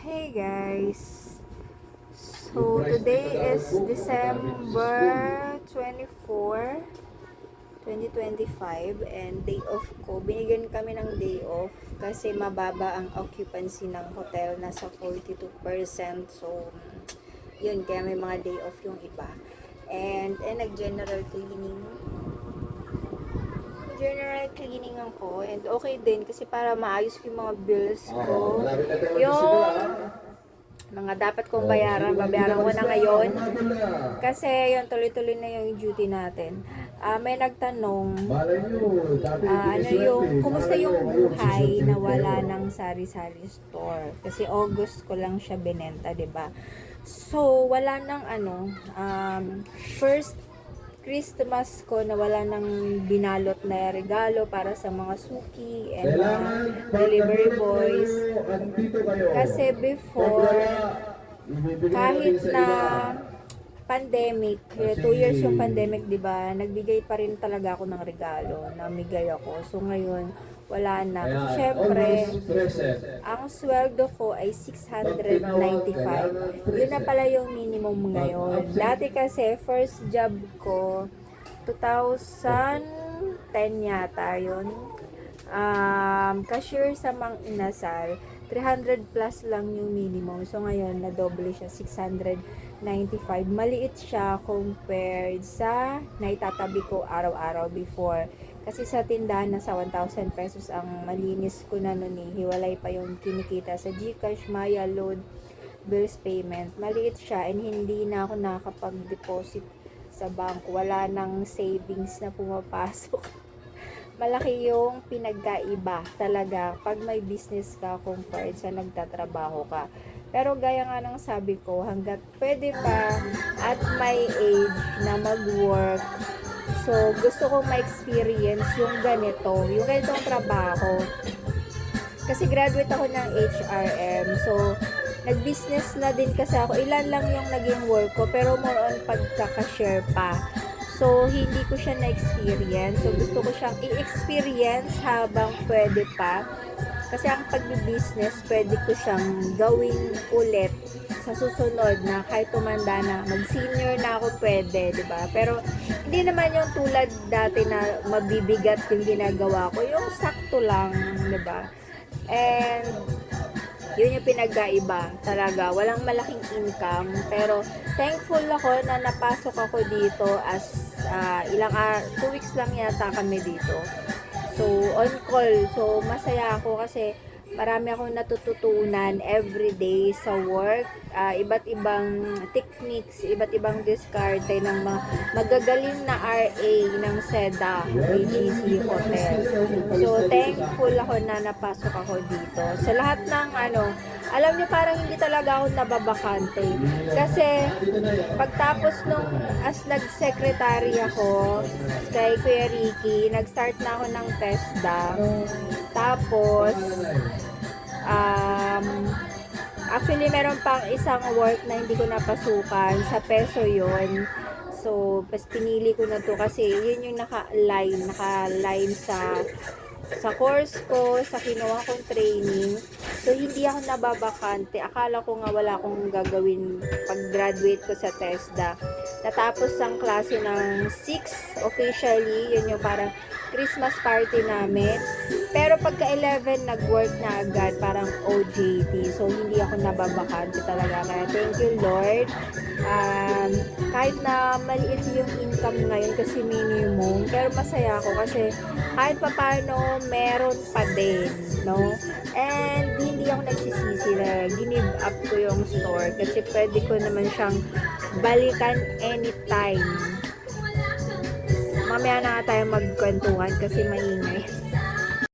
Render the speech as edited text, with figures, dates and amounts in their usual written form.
Hey guys, so today is December 24, 2025 and day off ko. Binigyan kami ng day off kasi mababa ang occupancy ng hotel, nasa 42%. So, yun, kaya may mga day off yung iba. And nag-general cleaning ako and okay din kasi para maayos ko yung mga bills ko. Yung mga dapat kong bayaran, babayaran ko na ngayon. Kasi yun, tuloy-tuloy na yung duty natin. May nagtanong, kumusta yung buhay na wala ng sari-sari store? Kasi August ko lang siya binenta, 'di ba? So, wala nang first Christmas ko na wala nang binalot na regalo para sa mga suki and delivery boys. Kasi before, kahit na pandemic, 2 years yung pandemic, di ba, nagbigay pa rin talaga ako ng regalo, namigay ako. So ngayon, wala na. Kasi syempre, ang sweldo ko ay 695. Yun na pala yung minimum ngayon. Dati kasi, first job ko, 2010 yata yun. Cashier sa Mang Inasal, 300 plus lang yung minimum. So ngayon, na-double siya, 695. Maliit siya compared sa naitatabi ko araw-araw before. Kasi sa tindahan, nasa 1,000 pesos ang malinis ko na nun eh. Hiwalay pa yung kinikita sa GCash, Maya, Load, bills payment. Maliit siya and hindi na ako nakakapag-deposit sa bank. Wala nang savings na pumapasok. Malaki yung pinagkaiba talaga pag may business ka compared sa nagtatrabaho ka. Pero gaya nga ng sabi ko, hanggat pwede pa at may age na mag-work, so gusto kong ma-experience yung ganitong trabaho. Kasi graduate ako ng HRM, so nag-business na din kasi ako. Ilan lang yung naging work ko, pero more on pagkaka-share pa. So, hindi ko siya na-experience. So, gusto ko siyang i-experience habang pwede pa. Kasi ang pag-business, pwede ko siyang gawin ulit sa susunod na kahit tumanda na, mag-senior na ako pwede, diba? Pero, hindi naman yung tulad dati na mabibigat yung ginagawa ko. Yung sakto lang, diba? And, yun yung pinagkaiba talaga. Walang malaking income. Pero, thankful ako na napasok ako dito as 2 weeks lang yata kami dito. So, on call. So, masaya ako kasi marami akong natututunan everyday sa work. Iba't ibang techniques, iba't ibang diskarte ng mga magagaling na RA ng SEDA, AGC Hotel. So, thankful ako na napasok ako dito. Sa lahat ng alam niyo parang hindi talaga ako nababakante. Kasi, pagtapos nung as nag-secretary ako kay Kuya Ricky, nag-start na ako ng TESDA. Tapos, actually, meron pang isang work na hindi ko napasukan. Sa peso yon. So, pas pinili ko na to kasi yun yung naka-line sa course ko, sa kinuha kong training. So, hindi ako nababakante. Akala ko nga wala akong gagawin pag-graduate ko sa TESDA. Natapos ang klase ng 6 officially. Yun yung parang Christmas party namin. Pero pagka 11, nag-work na agad, parang OJT. So, hindi ako nababakante talaga. Kaya, thank you, Lord. Kahit na maliit yung income ngayon kasi minimum, pero masaya ako kasi kahit pa paano, meron pa din, no? And, hindi ako nagsisisi na give up ko yung store kasi pwede ko naman siyang balikan anytime. Mamaya na tayo magkwentuhan kasi maingay.